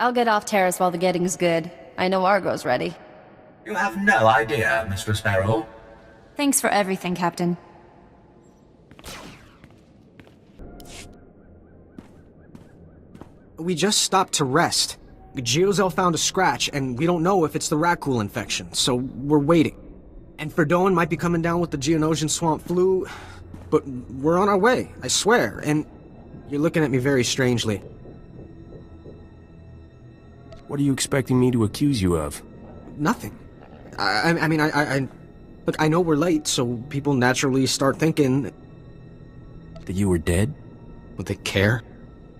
I'll get off terrace while the getting's good. I know Argo's ready. You have no idea, Mr. Sparrow. Thanks for everything, Captain. We just stopped to rest. Geozel found a scratch, and we don't know if it's the Rakul infection, so we're waiting. And Verdone might be coming down with the Geonosian swamp flu, but we're on our way, I swear, and you're looking at me very strangely. What are you expecting me to accuse you of? Nothing. I mean, look, I know we're late, so people naturally start thinking... That you were dead? Would they care?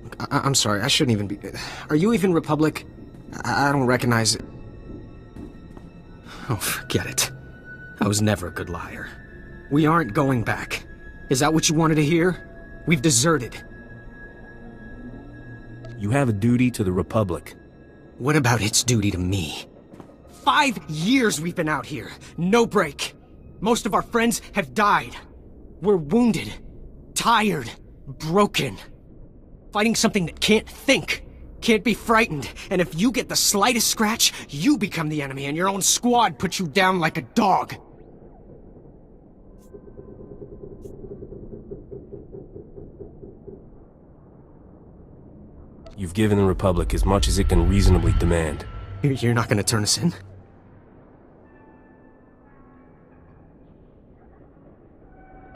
Look, I'm sorry, I shouldn't even be... Are you even Republic? I don't recognize it. Oh, forget it. I was never a good liar. We aren't going back. Is that what you wanted to hear? We've deserted. You have a duty to the Republic. What about its duty to me? 5 years we've been out here. No break. Most of our friends have died. We're wounded. Tired. Broken. Fighting something that can't think. Can't be frightened. And if you get the slightest scratch, you become the enemy and your own squad puts you down like a dog. You've given the Republic as much as it can reasonably demand. You're not gonna turn us in?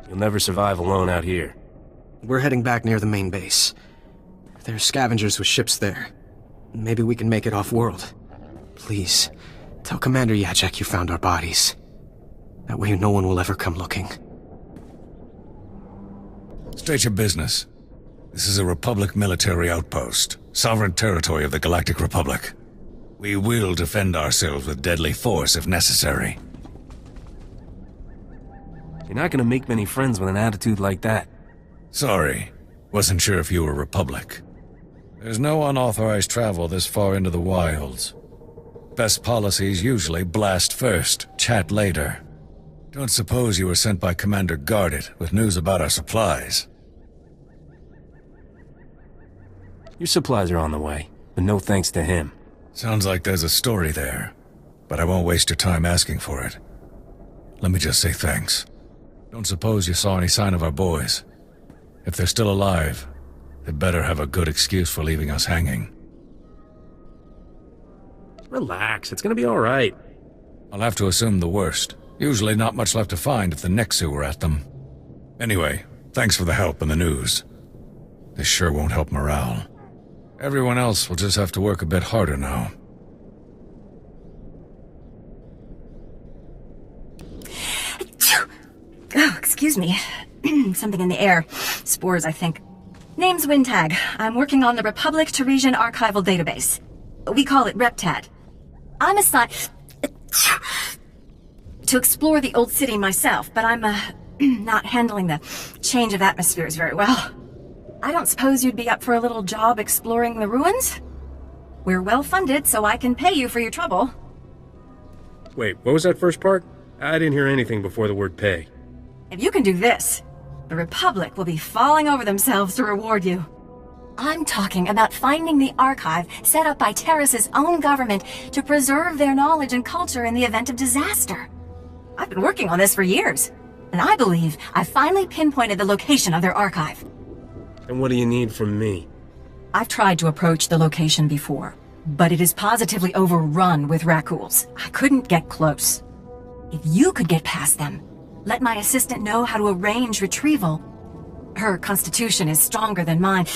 You'll never survive alone out here. We're heading back near the main base. There's scavengers with ships there. Maybe we can make it off-world. Please, tell Commander Yajek you found our bodies. That way no one will ever come looking. State your business. This is a Republic military outpost, sovereign territory of the Galactic Republic. We will defend ourselves with deadly force if necessary. You're not gonna make many friends with an attitude like that. Sorry. Wasn't sure if you were Republic. There's no unauthorized travel this far into the wilds. Best policies usually blast first, chat later. Don't suppose you were sent by Commander Guarded with news about our supplies. Your supplies are on the way, but no thanks to him. Sounds like there's a story there, but I won't waste your time asking for it. Let me just say thanks. Don't suppose you saw any sign of our boys. If they're still alive, they better have a good excuse for leaving us hanging. Relax, it's gonna be alright. I'll have to assume the worst. Usually not much left to find if the Nexu were at them. Anyway, thanks for the help and the news. This sure won't help morale. Everyone else will just have to work a bit harder now. Oh, excuse me. Something in the air. Spores, I think. Name's Wintag. I'm working on the Republic Teresian Archival Database. We call it RepTad. I'm assigned to explore the old city myself, but I'm not handling the change of atmospheres very well. I don't suppose you'd be up for a little job exploring the ruins? We're well funded, so I can pay you for your trouble. Wait, what was that first part? I didn't hear anything before the word pay. If you can do this, the Republic will be falling over themselves to reward you. I'm talking about finding the archive set up by Terrace's own government to preserve their knowledge and culture in the event of disaster. I've been working on this for years, and I believe I've finally pinpointed the location of their archive. And what do you need from me? I've tried to approach the location before, but it is positively overrun with Rakuls. I couldn't get close. If you could get past them, let my assistant know how to arrange retrieval. Her constitution is stronger than mine.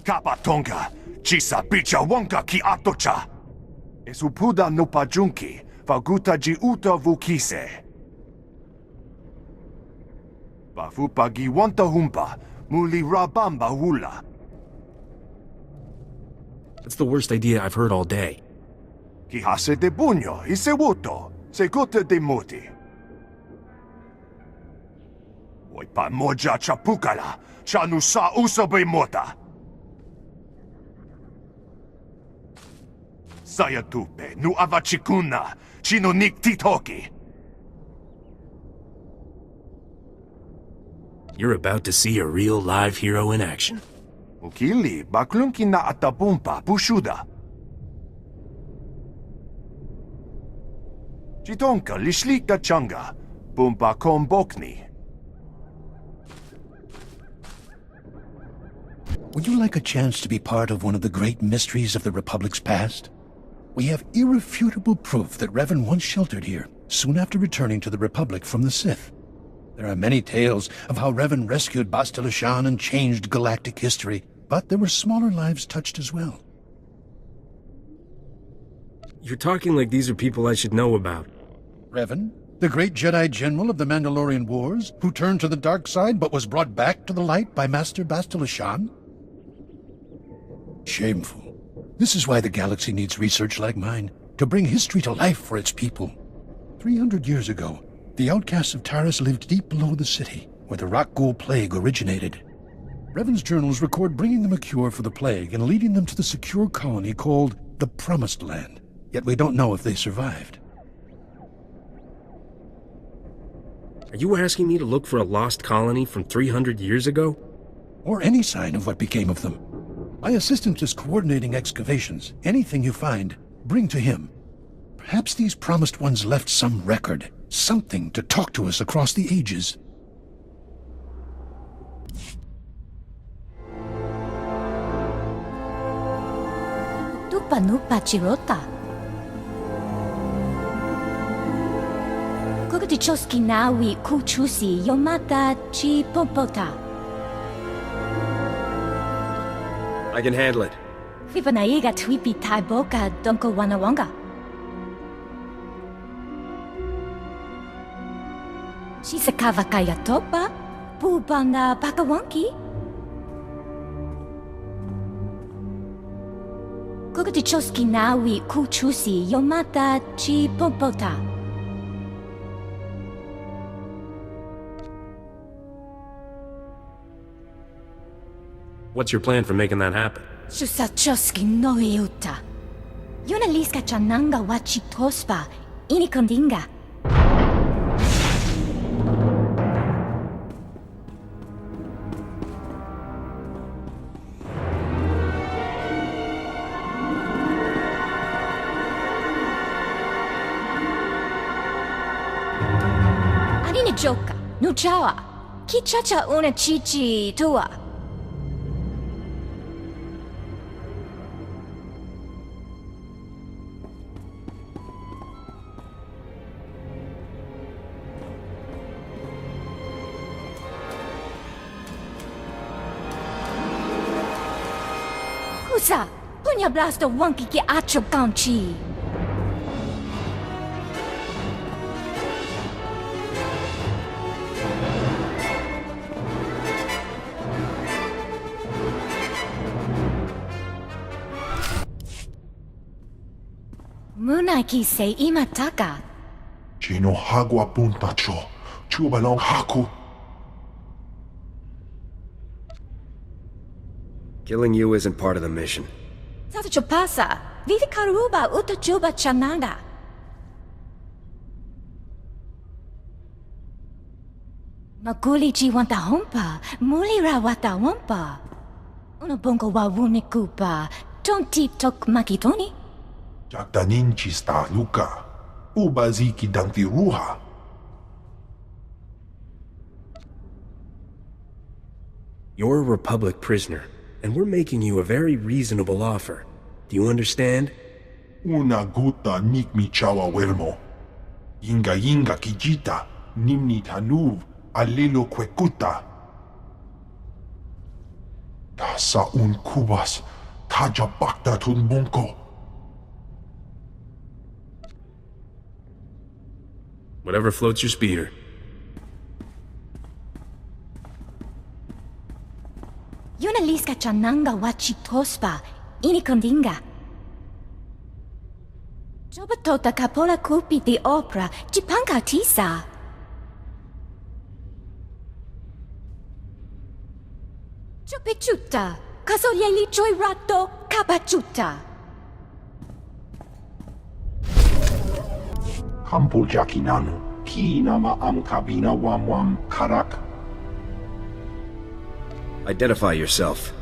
Kapatonga, chisa bicha wonka ki atocha. Esupuda no pajunki, faguta ji uta vukise. Bafupa gi wanta humpa, muli rabamba hula. That's the worst idea I've heard all day. Ki hase de bunyo, isewuto, segota de moti. Oipa moja chapukala, chanusa usabe mota. Sayatupe, nu avachikuna, chino nik titoki. You're about to see a real live hero in action. Ukili, baklunki na atapumpa, pushuda. Chitonka, lishlika changa, pumpa kombokni. Would you like a chance to be part of one of the great mysteries of the Republic's past? We have irrefutable proof that Revan once sheltered here, soon after returning to the Republic from the Sith. There are many tales of how Revan rescued Bastila Shan and changed galactic history, but there were smaller lives touched as well. You're talking like these are people I should know about. Revan, the great Jedi General of the Mandalorian Wars, who turned to the dark side but was brought back to the light by Master Bastila Shan? Shameful. This is why the galaxy needs research like mine, to bring history to life for its people. 300 years ago, the outcasts of Taris lived deep below the city, where the rock ghoul plague originated. Revan's journals record bringing them a cure for the plague and leading them to the secure colony called the Promised Land, yet we don't know if they survived. Are you asking me to look for a lost colony from 300 years ago? Or any sign of what became of them. My assistant is coordinating excavations. Anything you find, bring to him. Perhaps these promised ones left some record, something to talk to us across the ages. Tupa nupa chirota. Kugatichoski nawi kuchusi yomata chi popota. I can handle it. Vipanaiga twipi tai boka donko wanawanga. Shisakava kaya topa, pubanda bakawanki. Kugatichoski nawi kuchusi yomata chi popota. What's your plan for making that happen? Susachoski no iuta. Yuna liska chananga wachi tospa, inikondinga. Anina joka, nuchawa, kichacha una chichi tua. Kusa, punya blasto wonky ki acho kanchi. Munaki se imataka. Chino hagua puntacho, chubalong haku. Killing you isn't part of the mission. Tata chopasa, vivi karuba uta chuba chananda. Maguli chi wanta hompa, muli ra wata wampa. Uno bongo wa wune kupa, tonti tok makitoni. Jaktanin chista luka, ubaziki dangti ruha. You're a Republic prisoner, and we're making you a very reasonable offer. Do you understand? Una guta nikmi chawa wermo. Inga inga kijita, nimni tanuv, alelo kwekuta. Tasa un kubas, taja bakta tun bunko. Whatever floats your speeder. Yuna liska chananga wachi tospa, inikondinga. Joba tota capola cupi di opera, jipanka tisa. Chopichuta, casoglieli choi ratto, capachuta. Kampul jakinanu, kinama am kabina wam wam karak. Identify yourself.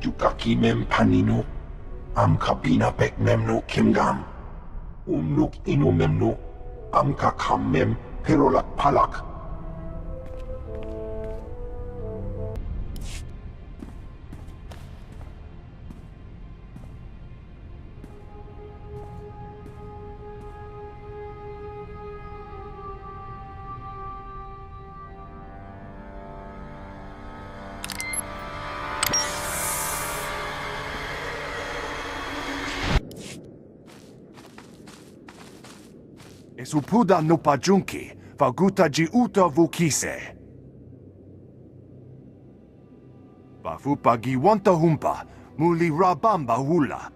Yukaki mem panino. Am kabina pek memno kimgam. Nuk ino memno. Am kakam mem perolak palak. Esupuda no pajunki, vaguta jiuta vukise. Vafupa giwanta humpa, muli rabamba hula.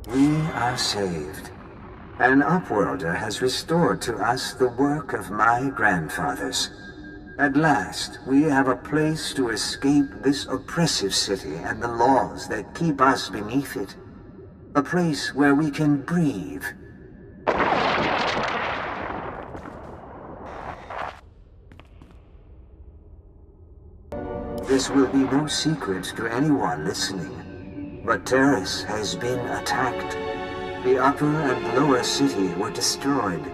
We are saved. An Upworlder has restored to us the work of my grandfathers. At last, we have a place to escape this oppressive city and the laws that keep us beneath it. A place where we can breathe. This will be no secret to anyone listening, but Terrace has been attacked. The upper and lower city were destroyed.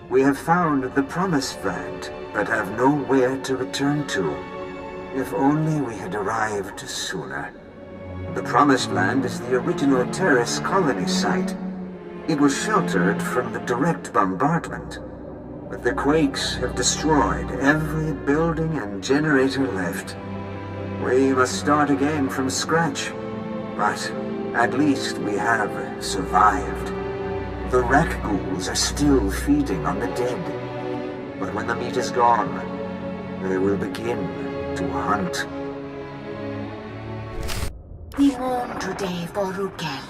We have found the Promised Land, but have nowhere to return to. If only we had arrived sooner. The Promised Land is the original Terrace colony site. It was sheltered from the direct bombardment, but the quakes have destroyed every building and generator left. We must start again from scratch, but at least we have survived. The rat ghouls are still feeding on the dead, but when the meat is gone, they will begin to hunt. We mourn today for Rukel,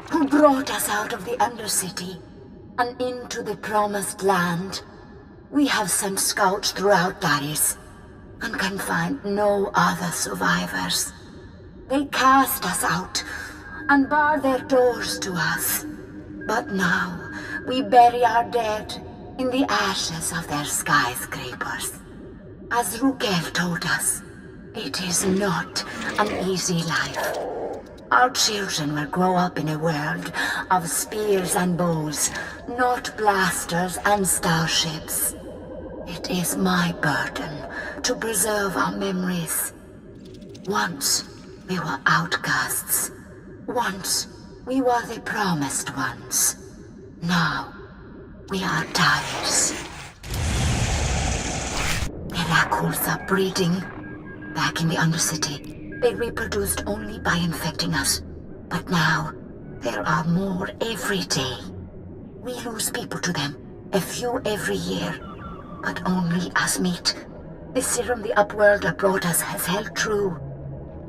who brought us out of the Undercity and into the Promised Land. We have sent scouts throughout Darius and can find no other survivors. They cast us out and barred their doors to us. But now we bury our dead in the ashes of their skyscrapers. As Rukel told us, it is not an easy life. Our children will grow up in a world of spears and bows, not blasters and starships. It is my burden to preserve our memories. Once we were outcasts. Once we were the promised ones. Now we are Tires. Miracles are breeding. Back in the Undercity, they reproduced only by infecting us. But now, there are more every day. We lose people to them, a few every year, but only as meat. The serum the Upworlder brought us has held true.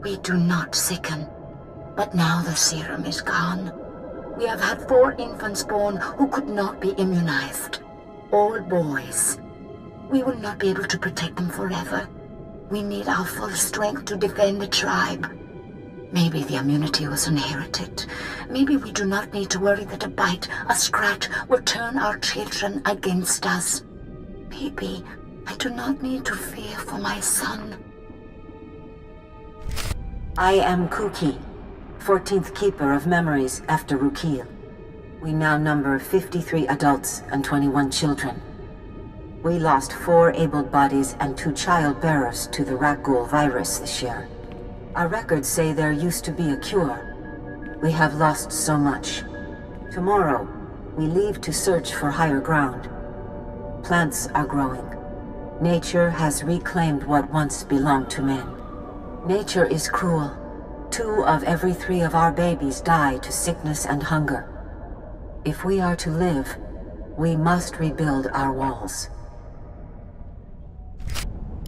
We do not sicken. But now the serum is gone. We have had 4 infants born who could not be immunized. All boys. We will not be able to protect them forever. We need our full strength to defend the tribe. Maybe the immunity was inherited. Maybe we do not need to worry that a bite, a scratch, will turn our children against us. Maybe I do not need to fear for my son. I am Kuki, 14th Keeper of Memories after Rukil. We now number 53 adults and 21 children. We lost 4 abled bodies and 2 child bearers to the rat ghoul virus this year. Our records say there used to be a cure. We have lost so much. Tomorrow, we leave to search for higher ground. Plants are growing. Nature has reclaimed what once belonged to men. Nature is cruel. 2 of every 3 of our babies die to sickness and hunger. If we are to live, we must rebuild our walls.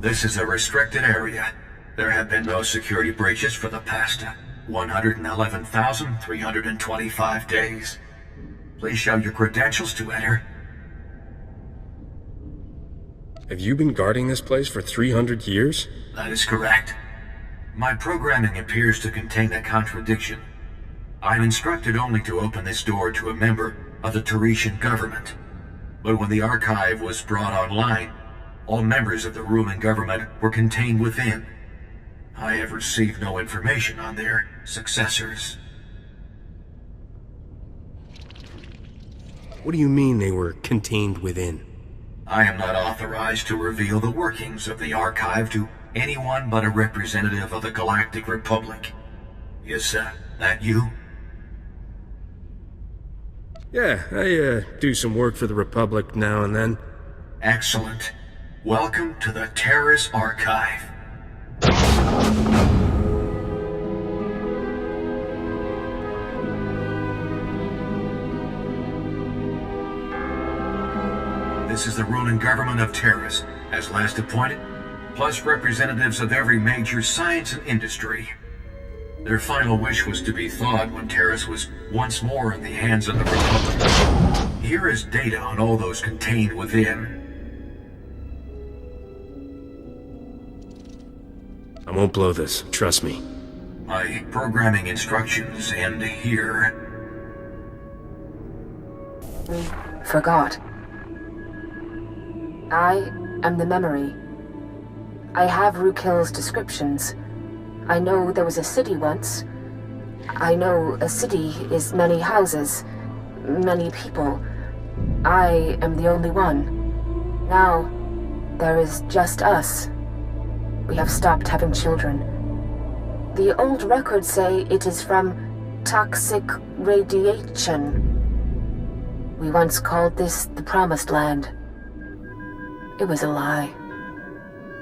This is a restricted area. There have been no security breaches for the past 111,325 days. Please show your credentials to enter. Have you been guarding this place for 300 years? That is correct. My programming appears to contain a contradiction. I'm instructed only to open this door to a member of the Teresian government. But when the archive was brought online, All members of the ruling government were contained within. I have received no information on their successors. What do you mean they were contained within? I am not authorized to reveal the workings of the archive to anyone but a representative of the Galactic Republic. Is that you? Yeah, I do some work for the Republic now and then. Excellent. Welcome to the Terrace Archive. This is the ruling government of Terrace, as last appointed, plus representatives of every major science and industry. Their final wish was to be thawed when Terrace was once more in the hands of the Republic. Here is data on all those contained within. I won't blow this, trust me. My programming instructions end here. We forgot. I am the memory. I have Rukil's descriptions. I know there was a city once. I know a city is many houses, many people. I am the only one. Now, there is just us. We have stopped having children. The old records say it is from toxic radiation. We once called this the Promised Land. It was a lie.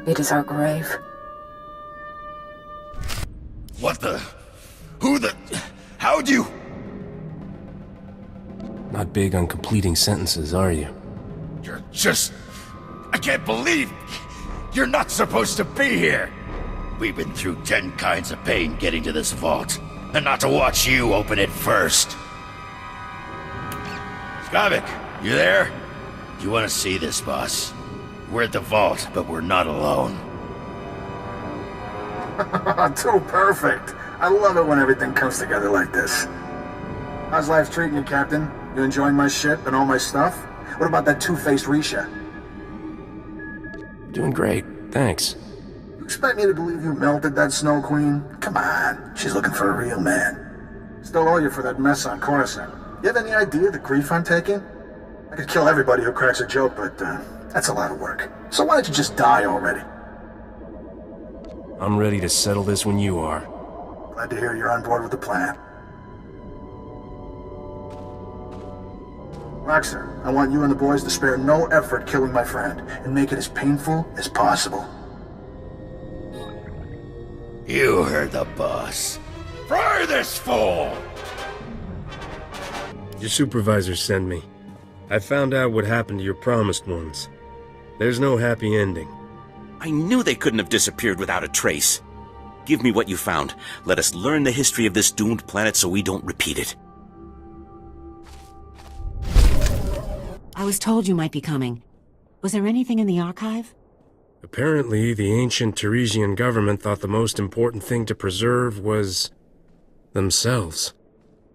It is our grave. What the? Who the? How'd you? Not big on completing sentences, are you? You're just... I can't believe... You're not supposed to be here! We've been through 10 kinds of pain getting to this vault, and not to watch you open it first. Skavik, you there? You want to see this, boss? We're at the vault, but we're not alone. Too perfect. I love it when everything comes together like this. How's life treating you, Captain? You enjoying my ship and all my stuff? What about that two-faced Risha? Doing great, thanks. You expect me to believe you melted that Snow Queen? Come on, she's looking for a real man. Still owe you for that mess on Coruscant. You have any idea the grief I'm taking? I could kill everybody who cracks a joke, but that's a lot of work. So why don't you just die already? I'm ready to settle this when you are. Glad to hear you're on board with the plan. Roxer, I want you and the boys to spare no effort killing my friend, and make it as painful as possible. You heard the boss. Fry this fool! Your supervisor sent me. I found out what happened to your promised ones. There's no happy ending. I knew they couldn't have disappeared without a trace. Give me what you found. Let us learn the history of this doomed planet so we don't repeat it. I was told you might be coming. Was there anything in the archive? Apparently, the ancient Teresian government thought the most important thing to preserve was... themselves.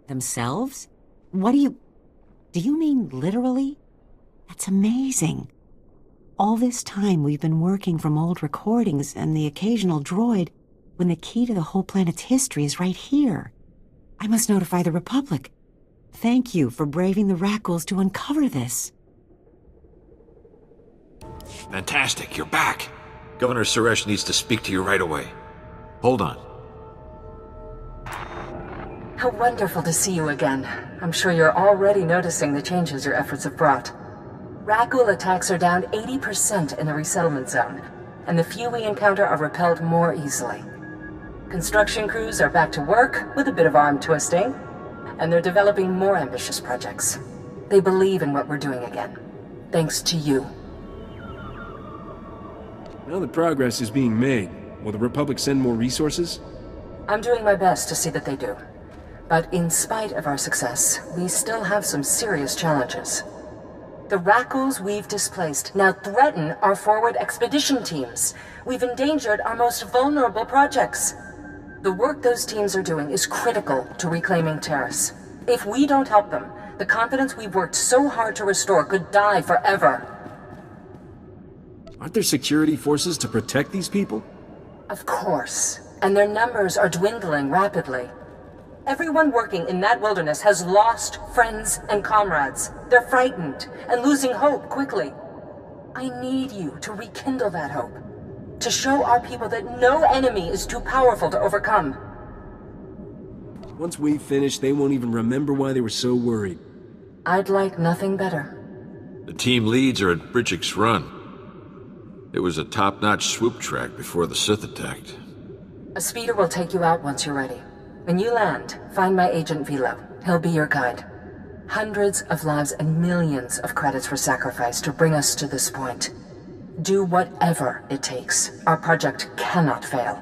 Themselves? What do you mean literally? That's amazing. All this time we've been working from old recordings and the occasional droid, when the key to the whole planet's history is right here. I must notify the Republic. Thank you for braving the Rackles to uncover this. Fantastic, you're back. Governor Suresh needs to speak to you right away. Hold on. How wonderful to see you again. I'm sure you're already noticing the changes your efforts have brought. Rackle attacks are down 80% in the resettlement zone, and the few we encounter are repelled more easily. Construction crews are back to work with a bit of arm twisting, and they're developing more ambitious projects. They believe in what we're doing again, thanks to you. Now that progress is being made, will the Republic send more resources? I'm doing my best to see that they do. But in spite of our success, we still have some serious challenges. The Rackles we've displaced now threaten our forward expedition teams. We've endangered our most vulnerable projects. The work those teams are doing is critical to reclaiming Terrace. If we don't help them, the confidence we've worked so hard to restore could die forever. Aren't there security forces to protect these people? Of course. And their numbers are dwindling rapidly. Everyone working in that wilderness has lost friends and comrades. They're frightened and losing hope quickly. I need you to rekindle that hope. To show our people that no enemy is too powerful to overcome. Once we finish, they won't even remember why they were so worried. I'd like nothing better. The team leads are at Bridget's Run. It was a top-notch swoop track before the Sith attacked. A speeder will take you out once you're ready. When you land, find my agent Vilo. He'll be your guide. Hundreds of lives and millions of credits were sacrificed to bring us to this point. Do whatever it takes. Our project cannot fail.